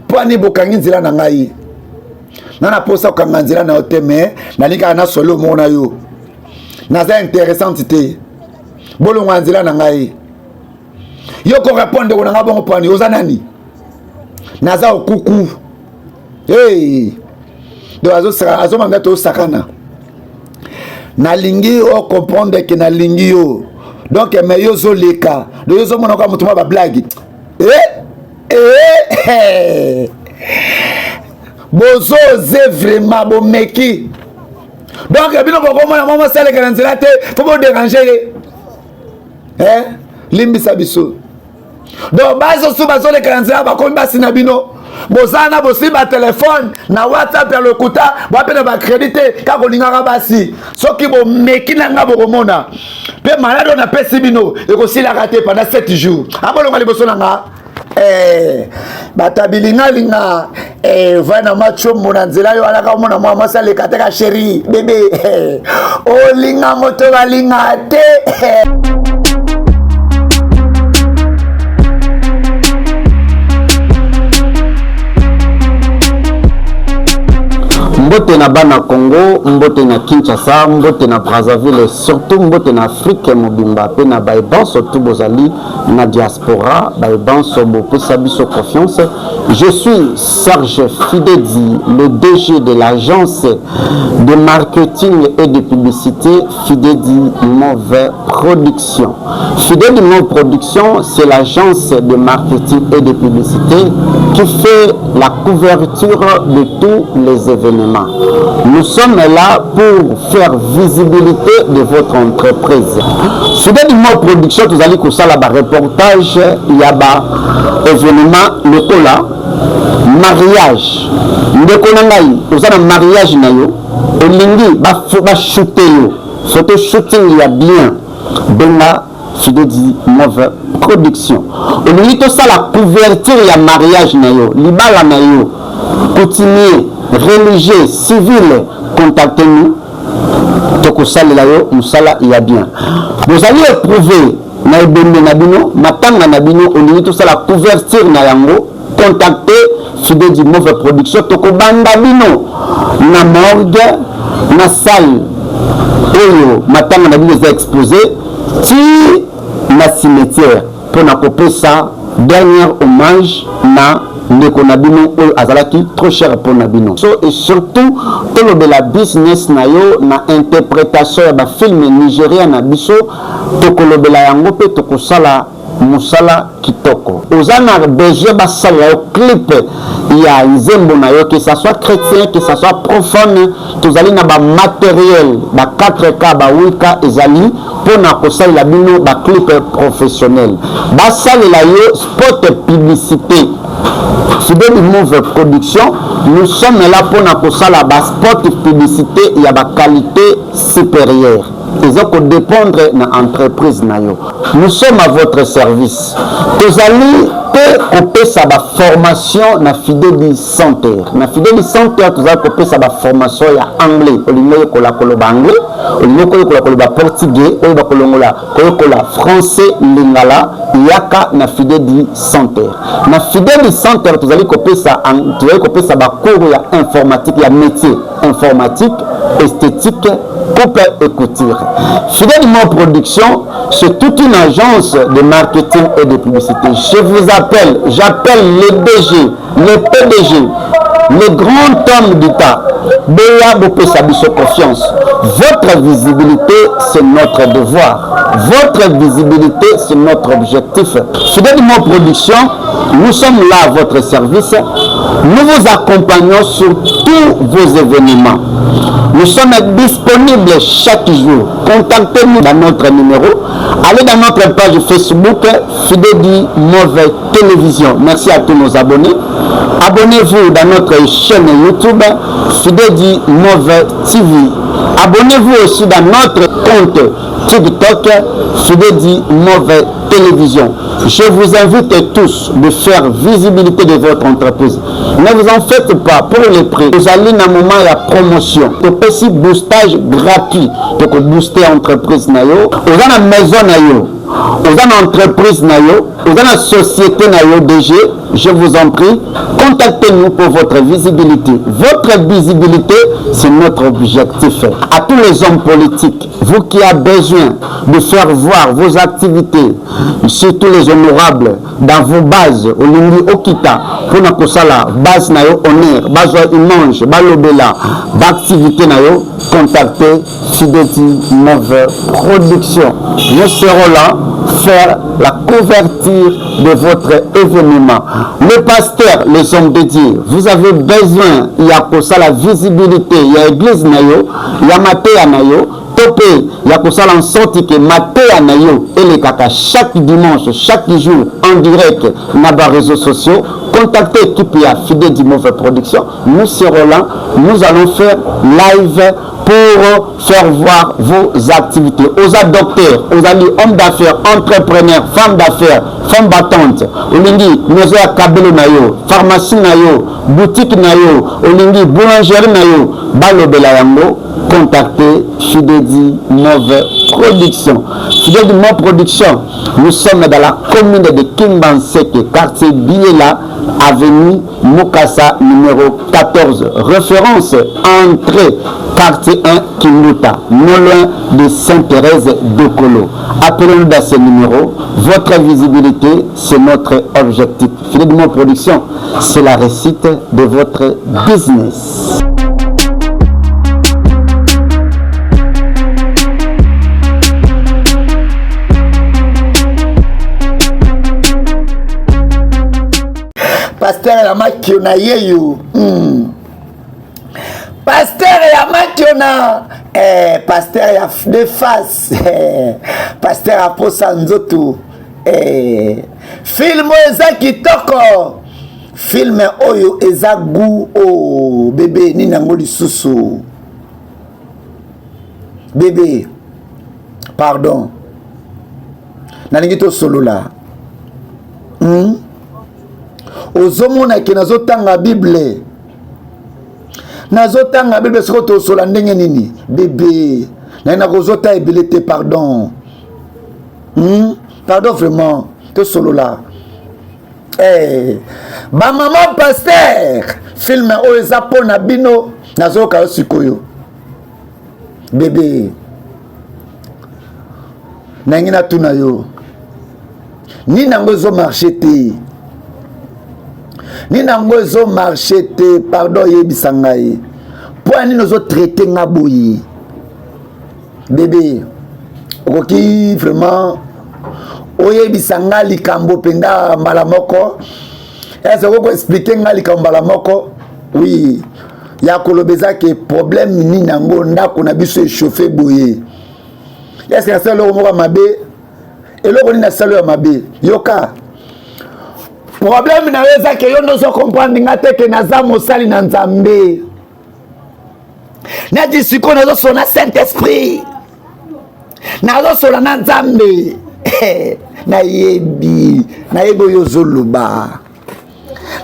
pwani bokangi nzela na ngai nana posa kanga nzela na oteme na lika na solo mona yo naza intéressante te bolonga nzela na ngai yo ko répondre ko na bongo pwani oza nani naza okuku donc azo manga to sakana na lingi o comprendre que na lingi yo donc mais yo zo leka do yo zo mona ko mutuma ba blague bozo ze vraiment bo meki donc bino ko mona mama sale ka nzela te faut bo déranger limbi sabiso donc bazo su bazo le ka nzela ba ko mbasi na bino bozana bosi ba téléphone na WhatsApp ya lokuta bapena ba crédité ka kolingaka basi soki bo meki nanga bokomona pe malade na pesi bino ekosila raté pendant 7 jours abolonga liboso nanga batabilinga linga vana macho mona nzela yo alaka mona mwa mwasa le kateka chéri bébé olinga moto balinga te mbote na bana Congo, mbote na Kinshasa, mbote na Brazzaville, surtout mbote na Afrique mobimba pe na baiban surtout bozali na diaspora baiban so beaucoup sabiso confiance. Je suis Serge Fidedi, le DG de l'agence de marketing et de publicité Fidedi Mauve Production. Fidedi Mauve Production, c'est l'agence de marketing et de publicité qui fait la couverture de tous les événements. Nous sommes là pour faire visibilité de votre entreprise. Fidedi Mauve Production, vous allez que ça là reportage, il y a événement local là. Mariage ndeko na ngai ozana mariage na yo olingi ba shooter yo photo shooting ya bien benga Fidedi Mauve Production olingi to ça la couverture ya mariage na yo libala na yo coutumier religieux civil contactez-nous toko salela yo musala ya bien vous allez éprouver na ebembe na bino matanga na bino olingi to ça la couverture na yango contacter Fidedi Mauve Production toko banda bino na morgue na salle oyo matanga na bino za exposé ti na cimetière pour na kopesa dernier hommage na ndeko na bino oyo azalaki trop cher pour na bino so et surtout tolobela business na yo na interprétation ya ba film nigérien na biso tokolobela yango pe tokosala musala kitoko ozana besoin basala yo clip ya nzembo na yo que ça soit chrétien que ça soit profane tozali na ba matériel ba 4K ba 8K ezali pona kosalela bino ba clip professionnel basalela yo spot publicité Fidedi Mauve Production nous sommes là pona kosala ba spot publicité ya ba qualité supérieure. Ils ont dépendre de l'entreprise. Nous sommes à votre service. Vous allez couper sa formation na Fidedi Center. Na Fidedi Center, vous allez couper sa formation en anglais. Vous allez couper anglais, vous allez couper portugais, vous allez couper français, lingala, yaka na Fidedi Center. Na Fidedi Center, vous allez couper sa cours informatique, il y a métier informatique, esthétique, coupe et couture. Fidedi Mauve Production, c'est toute une agence de marketing et de publicité. Je vous appelle, j'appelle le DG, le PDG, le grand homme d'État. Béa Bopé Sabiso Confiance. Votre visibilité, c'est notre devoir. Votre visibilité, c'est notre objectif. Fidedi Mauve Production, nous sommes là à votre service. Nous vous accompagnons sur tous vos événements. Nous sommes disponibles chaque jour. Contactez-nous dans notre numéro. Allez dans notre page Facebook Fidedi Mauve Télévision. Merci à tous nos abonnés. Abonnez-vous dans notre chaîne YouTube Fidedi Mauve TV. Abonnez-vous aussi dans notre compte TikTok Fidedi Mauve Télévision. Je vous invite tous de faire visibilité de votre entreprise. Ne vous en faites pas pour les prix. Vous allez dans un moment de promotion. Vous pouvez aussi boostage gratuit. Donc booster entreprise nayo. Vous avez une maison nayo. Vous avez une entreprise nayo. Vous avez une société nayo DG. Je vous en prie, contactez-nous pour votre visibilité. Votre visibilité, c'est notre objectif. À tous les hommes politiques, vous qui avez besoin de faire voir vos activités, surtout les honorables, dans vos bases, au Lingi Okita, pour na kosala, base nayo honneur, base image, balobela, activité nayo, contactez Fidedi Mauve Production. Nous serons là faire la couverture de votre événement. Le pasteur, les hommes de Dieu, vous avez besoin, il y a pour ça la visibilité, il y a l'église nayo, il y a Matéa nayo, topé ya kosala en sorte que mateya na yo elekaka chaque dimanche chaque jour en direct na ba réseaux sociaux. Contactez l'équipe ya Fidèle d'Immeuble Production, nous serons là, nous allons faire live pour faire voir vos activités aux docteurs, aux amis hommes d'affaires, entrepreneurs, femmes d'affaires, femmes battantes. Olingi nous a kabelo na yo, pharmacie na yo, boutique na yo, olingi boulangerie na yo, balobela yango, contactez Fidèle d'Immeuble Production. Fidèle d'Immeuble Production, nous sommes dans la commune de Kimbanseke, quartier Biela, avenue Mokassa numéro 14, référence entrée quartier 1 Kimuta, non loin de Sainte-Thérèse de Colo. Appelez-nous dans ce numéro. Votre visibilité, c'est notre objectif. Fidèle d'Immeuble Production, c'est la réussite de votre business. Pasteur ya makiona yeyo. Pasteur ya makiona. Pasteur ya de face. Pasteur ya posa nzoto. Film eza kitoko. Film oyo eza gu o bébé ni nango lisusu. Bébé. Pardon. Nalingi to solo la. Ozomona ke nazotanga Bible. Nazotanga Bible siko to sola ndenge nini? Bébé. Na kozota ebelete pardon. Pardon vraiment. To solo la. Ba maman pasteur. Film o eza pona bino nazoka sikoyo. Bébé. Nangina tuna yo. Ni nango zo marché te. Ni nango zo marché te, pardon yebisa ngai. Pour ni nozo traiter nga boyi. Bébé, okoki vraiment oyebisa nga likambo penda mbala moko. Est-ce que vous expliquer nga likambo mbala moko? Oui. Ya kolobeza ke problème ni nango ndako na biso échauffé boyi. Est-ce que ça lo moko mabe? Eloko ni na salo ya mabe. Yoka. Problème na weza ke yo ndozo comprendre nga te ke naza mosali na Nzambe. Na disiko nazo sona Saint-Esprit. Nazo sona na Nzambe. Na yebi yo zoluba.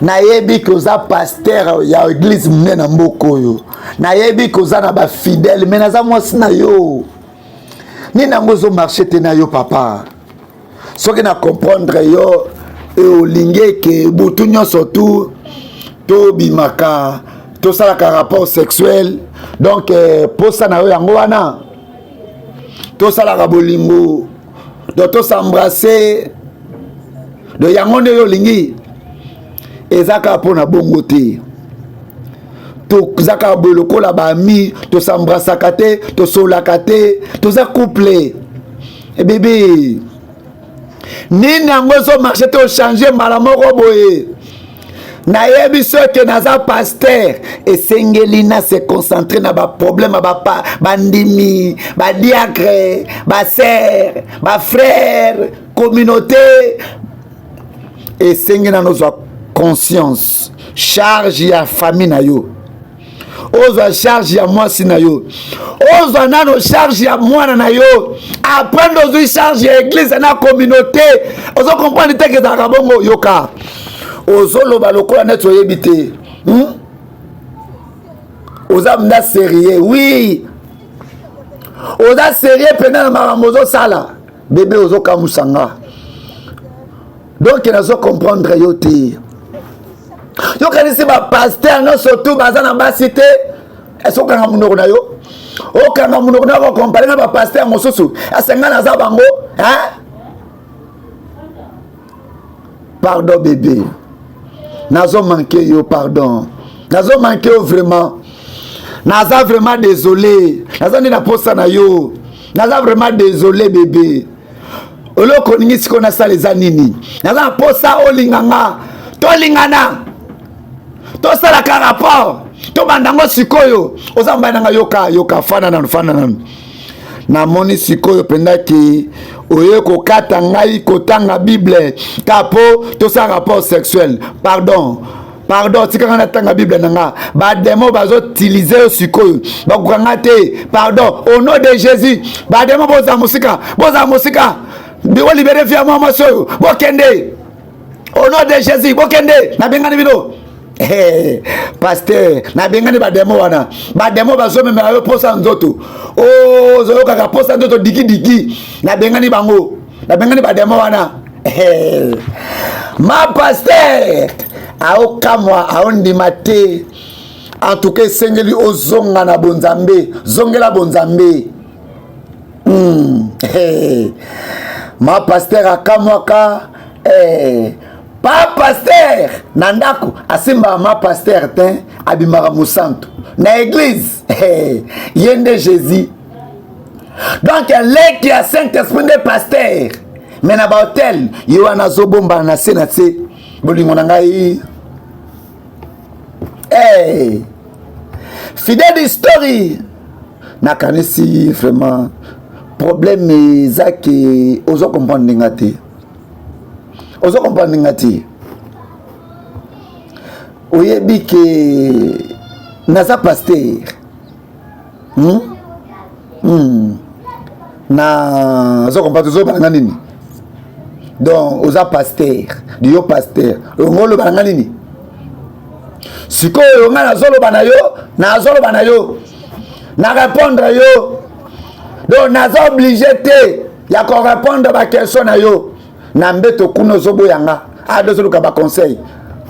Na yebi ko za pasteur ya église mnena mboko yo. Na yebi ko za na ba fidèle mais naza mwasi na yo. Ni nango zo marché te na yo papa. Soki na comprendre yo olinge ke butu nyonso tu to bimaka to salaka rapport sexuel donc posa na yo yango wana to salaka bolingo do to s'embrasser do yango nde yo lingi ezaka pona bongo te to zaka boloko la ba ami to s'embrassaka te to solaka te to za couple et bébé ni nango zo marché te changer malamoko boye na yebi so ke naza pasteur esengeli na se concentrer na ba problème ba bandimi ba diacre ba sœur ba frère communauté esengeli na nozo conscience charge ya famille na yo ozo charge ya mwasi na yo ozo nano charge ya mwana na yo après ozo charge ya église na communauté ozo comprendre te ke za bongo yoka ozo loba lokola neto yebite oza mna sérieux oui oza sérieux pendant makambo ozo sala bébé ozo kamusanga donc nazo comprendre yo te yo kanisi ba pasteur no surtout bazana ba cité est-ce que nga munoko na yo o kanga munoko na ko comparer na ba pasteur mosusu asenga na za bango hein pardon bébé nazo manqué yo pardon nazo manqué yo vraiment naza vraiment désolé naza ni na posa na yo naza vraiment désolé bébé oloko ningi siko na sala eza nini naza posa olinganga to lingana to sala ka rapport to bandango sikoyo ozamba nanga yoka fana na namoni sikoyo pendaki oye kokata ngai kotanga Bible kapo tout ça rapport sexuel. Pardon, tika na tanga Bible nanga ba demo bazo utiliser sikoyo bakukanga te. Pardon, au nom de Jésus ba demo boza musika biwo libéré via moi soyo bokende au nom de Jésus bokende na bengani bino. Hey, pasteur na bengani ba demo wana ba demo bazo me ayo posa nzoto oh zo kaka posa nzoto diki na bengani bango na bengani ba demo wana. Hey, ma pasteur ao kamwa ao ndima te. En tout cas sengeli ozonga na bonzambe zongela bonzambe. Hey, ma pasteur akamwaka pa pasteur nandako asimba ma pasteur ten abimaka musantu na église yende Jésus. Donc les qui a Saint-Esprit de pasteur mais na ba hôtel yoana zobomba na se bolingo na ngai. Fidèle story na kanisi vraiment problème ezaki ozo comprendre ngati oyebi ke naza pasteur na ozo comprendre ozo banga nini donc oza pasteur dio pasteur ngolo banga nini sikoyo nga nazoloba na yo na répondre yo donc naza obligé te ya ko répondre ba question na yo na mbeto kuno zobo yanga dozoluka ba conseil.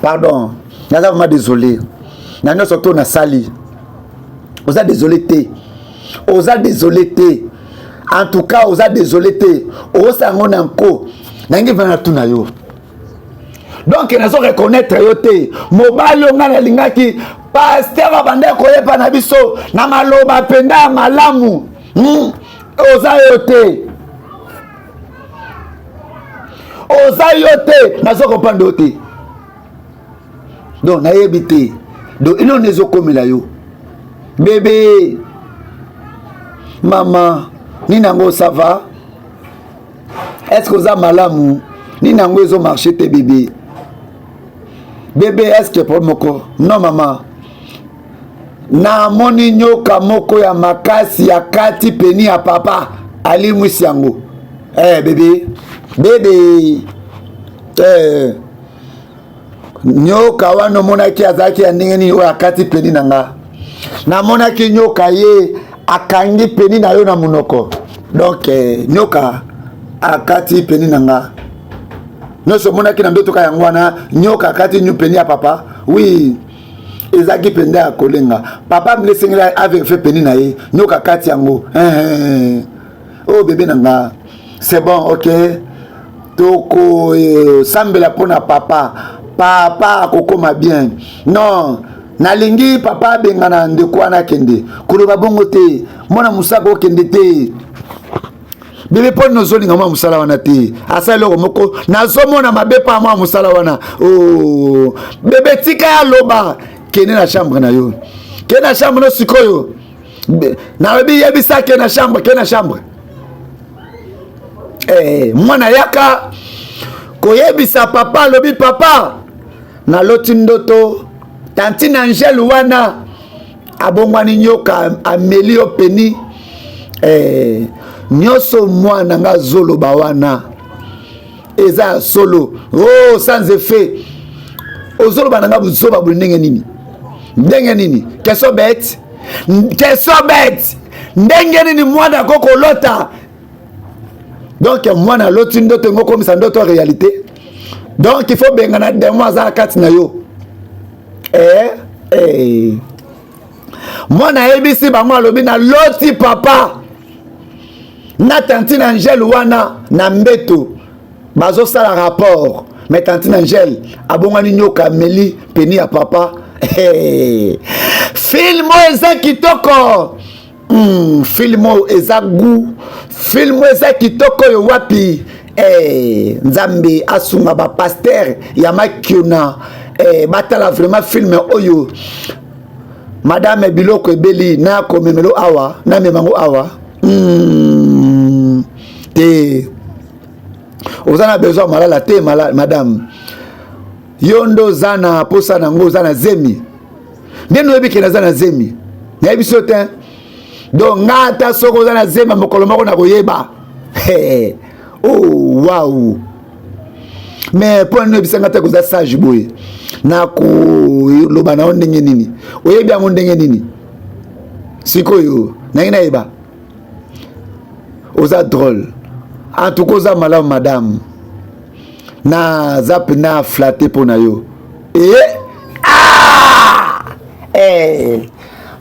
Pardon, naza vraiment désolé na nyo surtout na sali oza désolé te en tout cas oza désolé te osango na nko nangi vana tuna yo. Donc nazo reconnaître yo te mobali nga na lingaki pasteur abande koyepa na biso na maloba penda malamu oza yo te nazo comprendre yo te. Donc nayebi te donc ino nezo komela yo bébé maman ni nango ça va, est-ce que oza malamu ni nango ezo marcher te bébé est-ce que pour moko non maman na moni nyoka moko ya makasi ya kati peni ya papa ali musiango bébé nyoka wana monaki azaki ya ndenge nini oyo akati peni na nga na monaki nyoka ye akangi peni na yo na munoko donc nyoka akati peni na nga nyonso monaki na ndoto ka yango wana nyoka akati nyu peni ya papa oui ezaki penda ya kolenga papa mlesengela ave fait peni na ye nyoka kati yango oh bébé na nga c'est bon ok toko sambela pona papa akokoma bien non nalingi papa bengana ndeko wana kende koloba bongo te mona musako kende te bébé poni nozolinga mwa musala wana te asali loko moko nazomona mabe pa mwa musala wana oh bébé tika ya loba kende na chambre na yo kende na chambre no sikoyo nalobi yebisa kende na chambre mwana yaka koyebisa papa lobi papa na loti ndoto tantine Angèle wana abongwani nyoka amelio peni nyoso mwana nga zoloba wana eza solo oh sans effet ozoloba nanga buzoba bulindenge nini question bête ndenge nini mwana koko lota. Donc moi na loti ndoto ngo komisa ndoto réalité. Donc il faut bengana demo azala kati na yo. Moi na ebisi bango alobi na loti papa. Na tantine Angèle wana na mbeto. Bazo sala rapport. Mais tantine Angèle abongani nyoka meli peni ya papa. Filmo eza kitoko. Filmo eza gu. Filmo eza kitoko yo wapi. Nzambe asunga ba pasteur ya makiona batala vraiment film oyo madame biloko ebeli na komemelo awa na memango awa te ozana besoin malala te madame yondo zana posa nango zana zemi ndeno yebiki na zana zemi na yebiso te donc ngata soko zana zemi mokolo moko na koyeba oh wow mais pour nous bisanga te koza sage boye na ko loba na ndenge nini oyebi yango ndenge nini sikoyo na yeba oza drôle en tout cas oza malamu madame na zap na flatter pour na yo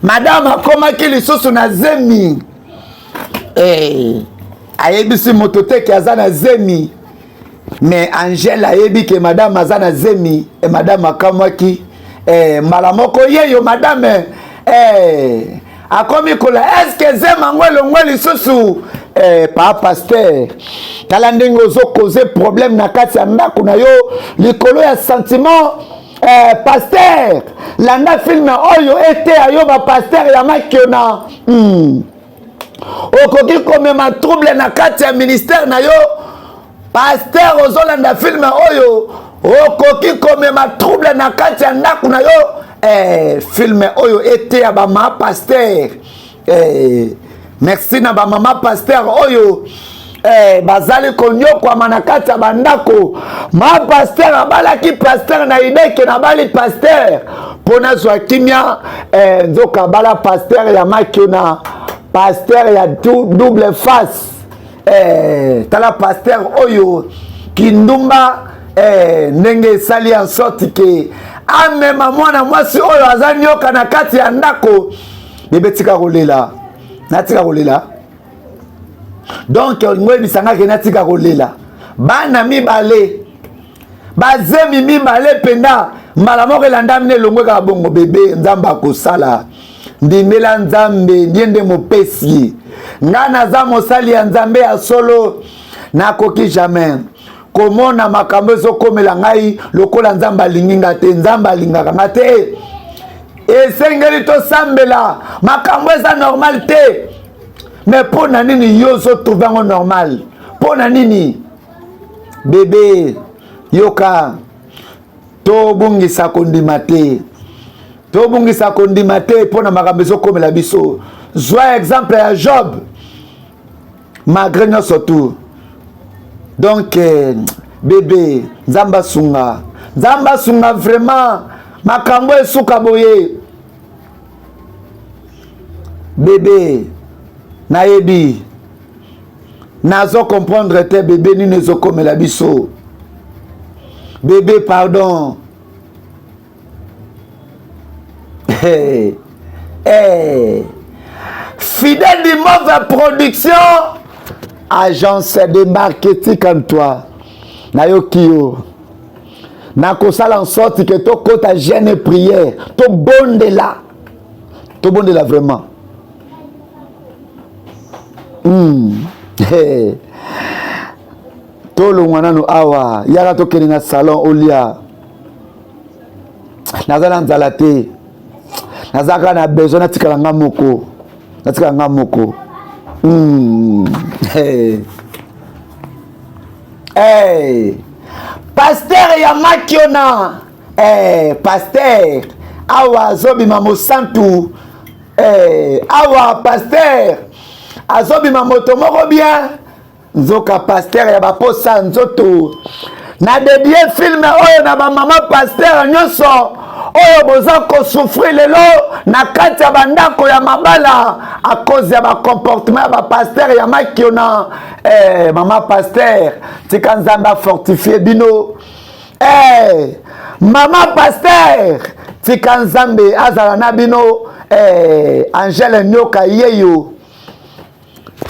madame akomaki lisusu na zemi ayebisi moto te ke aza na zemi mais Angèle ayebi ke madame aza na zemi et madame akamwaki mbala moko yeyo madame akomi kola est-ce que zema ngwelongwe lisusu pa pasteur tala ndenge ozokoze problème na kati ya ndako na yo likolo ya sentiment pasteur landa filme oyo ete ayo bapasteur ya makiona okoki komema trouble na kati ya ministère na yo pasteur ozolanda filme oyo okoki komema trouble na kati ya ndako na yo filme oyo ete ya bamama pasteur merci na bamama pasteur oyo bazali konyokwama na kati ya bandako ma pasteur abalaki pasteur na ideke na bali pasteur mpona zwa kimia nzoka abala pasteur ya makiona pasteur ya double face tala pasteur oyo kindumba ndenge esali en sorte ke amema mwana mwasi oyo aza nyoka na kati ya ndako bebe tika kolela natika kolela donc ngwe bisanga ke natika kolela bana mibale bazemi mibale penda mbala moko elanda mine elongwe kaka bongo bebe nzambe akosala ndimela nzambe ndiende mopesi nga naza mosali ya nzambe ya solo nakoki jamais komona makambo ezokomela ngai lokola nzambe alingi nga te nzambe alingaka nga te esengeli tosambela makambo eza normal te mais mpo na nini yo ozotrouve yango normal mpo na nini bebe yoka tobungisa kondima te tobungisa kondima te mpo na makambo ezokomela biso zwa exemple ya Job malgré nyonso tu donc bebe nzambe asunga vraiment makambo esuka boye bebe nayebi nazo comprendre te bebe nini ezokomela biso bebe pardon fidèle du mauvaise production agence de marketing comme toi nayoki yo nakosala en sorte que tokota jeûne et prière tobondela vraiment tolongwa nanu awa yaka tokende na salon olia naza na nzala te naza kaka na besoin natikala nga moko pasteur ya makiona pasteur awa azobima mosantu awa pasteur azobima moto moko bien nzoka pasteur ya baposa nzoto na dedie filme oyo na bamama pasteur nyonso oyo boza kosouffrir lelo na kati ya bandako ya mabala a cause ya bacomportement ya bapasteur ya makiona mama pasteur tika nzambe afortifie bino mama pasteur tika nzambe azala na bino Angèle nyoka yeyo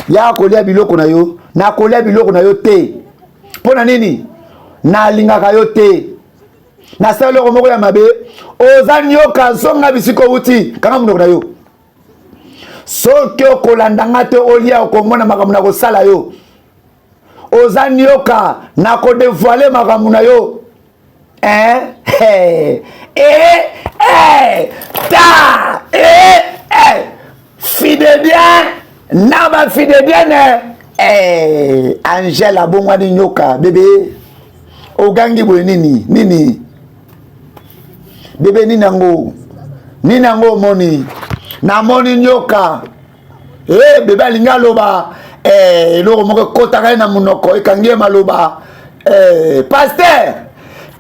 ya kolia biloko na yo na kolia biloko na yo te mpona nini nalingaka yo te nasala eloko moko ya mabe oza nyoka zonga bisiko uti kanga munoko na yo soki okolandanga te olia okomona makambo na kosala yo oza nyoka na kodevoile makambo na yo fide bien na ba fide bien Angela bongwani nyoka bébé ogangi boye nini bébé ninango moni na moni nyoka bébé alinga loba eloko moko kotaka na munoko ekangi maloba pasteur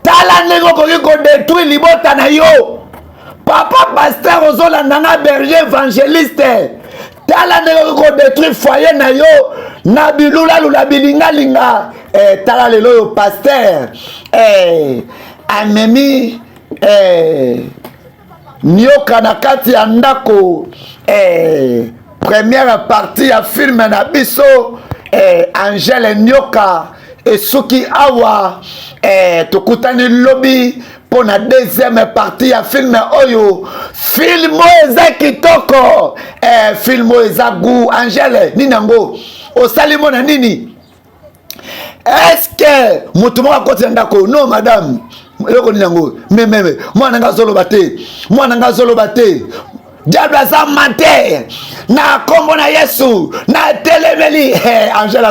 tala ndenge okoki kodétruire libota na yo papa pasteur ozolanda nga berger évangéliste tala ndenge okoki kodétruire foyer na yo na bilulalula bilingalinga tala lelo oyo pasteur amemi nyoka na kati ya ndako première partie ya film na biso Angele nyoka esuki awa tokutani lobi pour la deuxième partie ya film oyo film eza kitoko film eza goût Angele ninango osali mona nini est-ce que mutu moko akoti ndako non madame eloko ninango meme mwana nga zoloba te diable aza mate na kombo na Yesu na telemeli Angela